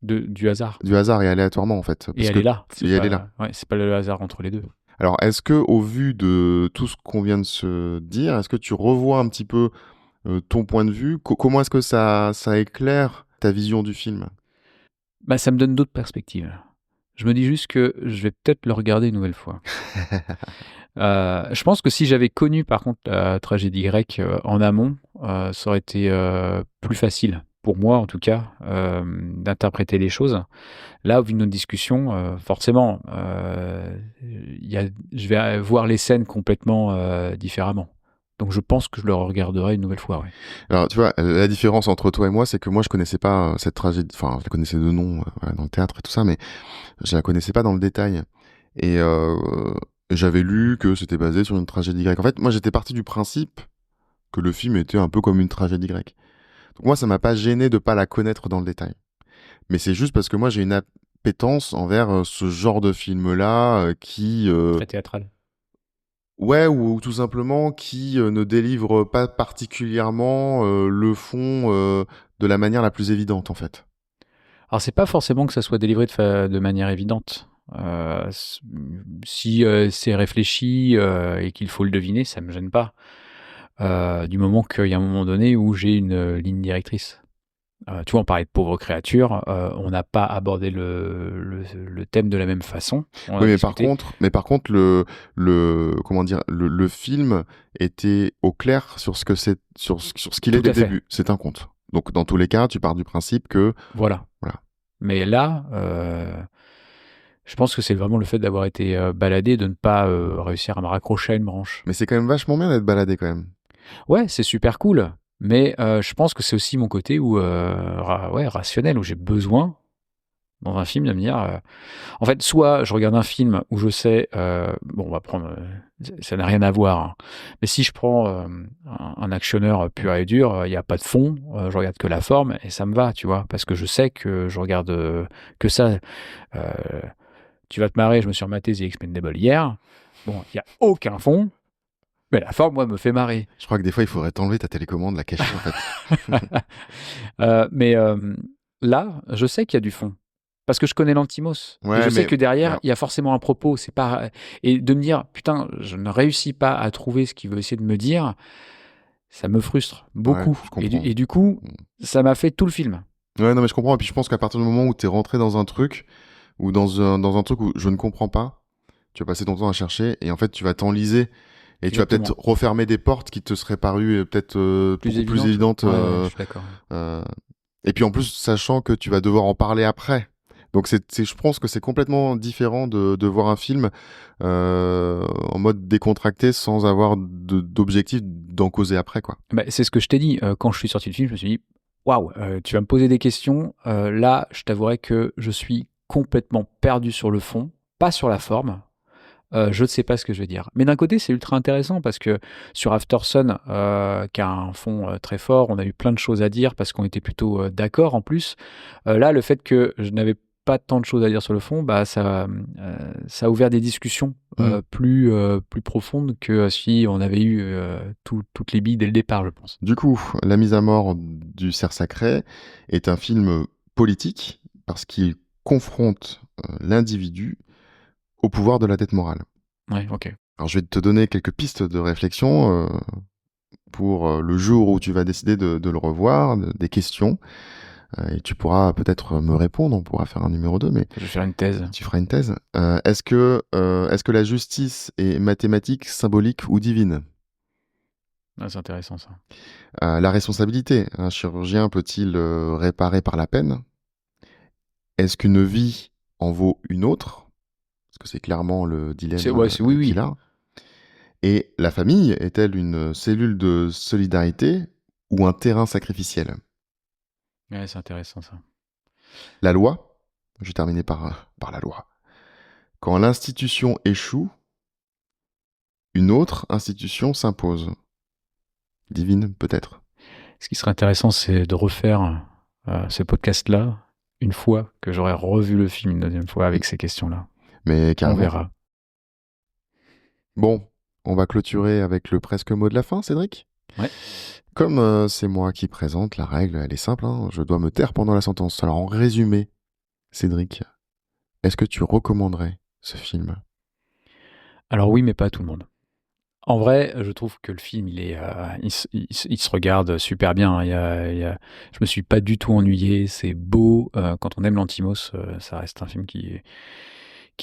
Du hasard. du hasard et aléatoirement en fait, Et parce elle que est là. et elle est là. Ouais, c'est pas le hasard entre les deux. Alors, est-ce que au vu de tout ce qu'on vient de se dire, est-ce que tu revois un petit peu ton point de vue? Comment est-ce que ça éclaire ta vision du film? Bah, ça me donne d'autres perspectives. Je me dis juste que je vais peut-être le regarder une nouvelle fois. Je pense que si j'avais connu par contre la tragédie grecque en amont, ça aurait été plus facile, pour moi en tout cas, d'interpréter les choses. Là, au vu de notre discussion, forcément, je vais voir les scènes complètement différemment. Donc je pense que je le regarderai une nouvelle fois. Ouais. Alors, tu vois, la différence entre toi et moi, c'est que moi, je connaissais pas cette tragédie. Enfin, je la connaissais de nom voilà, dans le théâtre et tout ça, mais je la connaissais pas dans le détail. Et j'avais lu que c'était basé sur une tragédie grecque. En fait, moi, j'étais parti du principe que le film était un peu comme une tragédie grecque. Donc moi, ça m'a pas gêné de pas la connaître dans le détail. Mais c'est juste parce que moi, j'ai une appétence envers ce genre de film-là qui... Très théâtral. ouais, ou tout simplement qui ne délivre pas particulièrement le fond de la manière la plus évidente, en fait. Alors c'est pas forcément que ça soit délivré de manière évidente. Si c'est réfléchi et qu'il faut le deviner, ça me gêne pas. Du moment qu'il y a un moment donné où j'ai une ligne directrice. Tu vois, on parlait de pauvres créatures, on n'a pas abordé le thème de la même façon. On a Oui, discuté. mais par contre, comment dire, le film était au clair sur ce que c'est, sur ce qu'il est Tout dès à le fait. début. C'est un conte. Donc, dans tous les cas, tu pars du principe que, Voilà. voilà. Mais là, je pense que c'est vraiment le fait d'avoir été baladé, de ne pas réussir à me raccrocher à une branche. Mais c'est quand même vachement bien d'être baladé quand même. Ouais, c'est super cool. Mais je pense que c'est aussi mon côté où, ouais, rationnel, où j'ai besoin, dans un film, de me dire... En fait, soit je regarde un film où je sais... bon, on va prendre... ça n'a rien à voir. Hein. Mais si je prends un actionneur pur et dur, il n'y a pas de fond, je regarde que la forme, et ça me va, tu vois. Parce que je sais que je regarde que ça. Euh, Tu vas te marrer, je me suis rematé The Expendable hier. Bon, il n'y a aucun fond, mais la forme, moi, me fait marrer. Je crois que des fois, il faudrait t'enlever ta télécommande, la cacher en fait. Mais là, je sais qu'il y a du fond. Parce que je connais l'Antimos. Et je Ouais, sais mais que derrière, voilà. il y a forcément un propos. C'est pas... Et de me dire, putain, je ne réussis pas à trouver ce qu'il veut essayer de me dire, ça me frustre Ouais, beaucoup. je Et comprends. du coup, ça m'a fait tout le film. Ouais, non, mais je comprends. Et puis, je pense qu'à partir du moment où t'es rentré dans un truc, ou dans un truc où je ne comprends pas, tu vas passer ton temps à chercher, et en fait, tu vas t'enliser. Et tu vas peut-être Exactement. refermer des portes qui te seraient parues peut-être Plus beaucoup plus évidente. évidentes. Ouais, je suis d'accord. Euh, Et puis en plus, sachant que tu vas devoir en parler après. Donc je pense que c'est complètement différent de voir un film en mode décontracté sans avoir d'objectif d'en causer après, quoi. Bah, c'est ce que je t'ai dit. Quand je suis sorti du film, je me suis dit, waouh, tu vas me poser des questions. Là, je t'avouerai que je suis complètement perdu sur le fond, pas sur la forme. Je ne sais pas ce que je vais dire. Mais d'un côté, c'est ultra intéressant parce que sur Aftersun, qui a un fond très fort, on a eu plein de choses à dire parce qu'on était plutôt d'accord en plus. Là, le fait que je n'avais pas tant de choses à dire sur le fond, bah, ça a ouvert des discussions Mm. plus profondes que si on avait eu toutes les billes dès le départ, je pense. Du coup, La mise à mort du cerf sacré est un film politique parce qu'il confronte l'individu au pouvoir de la dette morale. Ouais, ok. Alors je vais te donner quelques pistes de réflexion pour le jour où tu vas décider de le revoir, des questions. Et tu pourras peut-être me répondre, on pourra faire un numéro 2, mais Je vais faire une thèse. tu feras une thèse. Est-ce que la justice est mathématique, symbolique ou divine? Ah, c'est intéressant ça. La responsabilité, un chirurgien peut-il réparer par la peine? Est-ce qu'une vie en vaut une autre? Parce que c'est clairement le dilemme Ouais, oui, qu'il oui. a. Et la famille est-elle une cellule de solidarité ou un terrain sacrificiel? Ouais, c'est intéressant ça. La loi, je vais terminer par la loi. Quand l'institution échoue, une autre institution s'impose. Divine, peut-être. Ce qui serait intéressant, c'est de refaire ce podcast-là une fois que j'aurai revu le film une deuxième fois avec ces questions-là. Mais On carrément. verra. Bon, on va clôturer avec le presque mot de la fin, Cédric. Ouais. Comme c'est moi qui présente, la règle, elle est simple, hein, je dois me taire pendant la sentence. Alors en résumé, Cédric, est-ce que tu recommanderais ce film? Alors oui, mais pas à tout le monde. En vrai, je trouve que le film, il se regarde super bien. Hein. Je me suis pas du tout ennuyé. C'est beau. Quand on aime l'Antimos, ça reste un film qui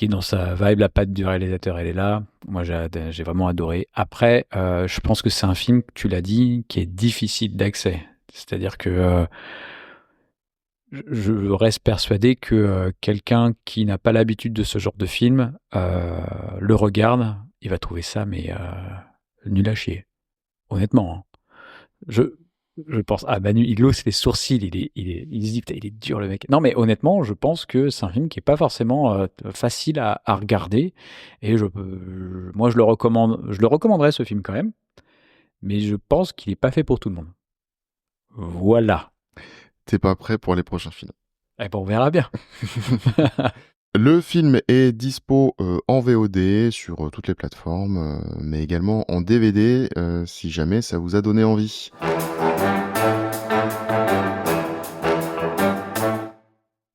est dans sa vibe. La patte du réalisateur, elle est là. Moi, j'ai vraiment adoré. Après, je pense que c'est un film, tu l'as dit, qui est difficile d'accès. C'est-à-dire que je reste persuadé que quelqu'un qui n'a pas l'habitude de ce genre de film le regarde, il va trouver ça, mais nul à chier. Honnêtement. Hein. Je, je pense. Ah, Manu, il hausse les sourcils, il se dit, putain, il est dur le mec. Non, mais honnêtement, je pense que c'est un film qui est pas forcément facile à regarder. Et moi, je le recommande. Je le recommanderais ce film quand même. Mais je pense qu'il est pas fait pour tout le monde. Voilà. T'es pas prêt pour les prochains films. Eh ben, on verra bien. Le film est dispo en VOD sur toutes les plateformes, mais également en DVD si jamais ça vous a donné envie.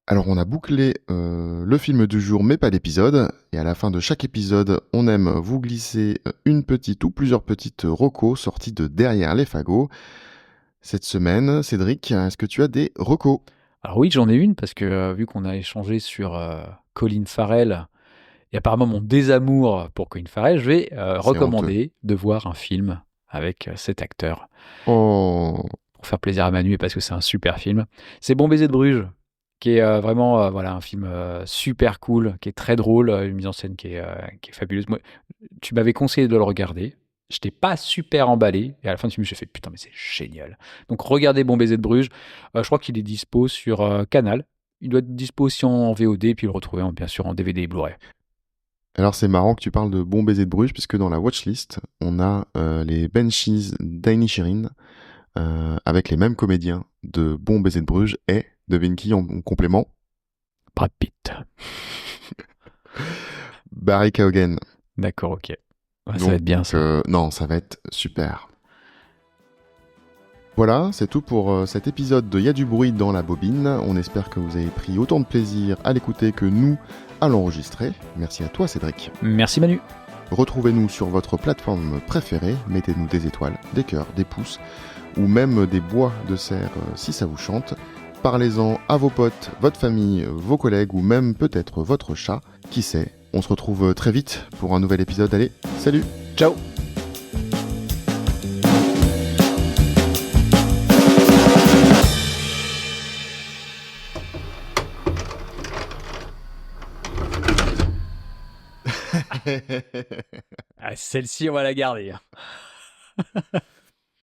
Alors on a bouclé le film du jour mais pas l'épisode, et à la fin de chaque épisode on aime vous glisser une petite ou plusieurs petites recos sorties de derrière les fagots. Cette semaine, Cédric, est-ce que tu as des recos? Alors oui, j'en ai une parce que vu qu'on a échangé sur Colin Farrell et apparemment mon désamour pour Colin Farrell, je vais C'est honteux. recommander de voir un film avec cet acteur Oh, pour faire plaisir à Manu et parce que c'est un super film. C'est Bon baiser de Bruges, qui est vraiment voilà, un film super cool, qui est très drôle, une mise en scène qui est fabuleuse. Moi, tu m'avais conseillé de le regarder. Je n'étais pas super emballé. Et à la fin du film, j'ai fait putain, mais c'est génial. Donc regardez Bon baiser de Bruges. Je crois qu'il est dispo sur Canal. Il doit être dispo aussi en VOD, puis le retrouver bien sûr en DVD et Blu-ray. alors c'est marrant que tu parles de Bon baiser de Bruges, puisque dans la watchlist, on a les Banshees d'Inisherin, avec les mêmes comédiens de Bon baiser de Bruges et, devine qui en complément? Brad Pitt. Barry Keoghan. D'accord, ok. Ouais, ça va Donc, être bien ça. non, ça va être super. Voilà, c'est tout pour cet épisode de Y'a du bruit dans la bobine. On espère que vous avez pris autant de plaisir à l'écouter que nous à l'enregistrer. Merci à toi, Cédric. Merci Manu. Retrouvez-nous sur votre plateforme préférée. Mettez-nous des étoiles, des cœurs, des pouces ou même des bois de serre si ça vous chante. Parlez-en à vos potes, votre famille, vos collègues ou même peut-être votre chat. Qui sait? On se retrouve très vite pour un nouvel épisode. Allez, salut! Ciao. Ah, celle-ci, on va la garder.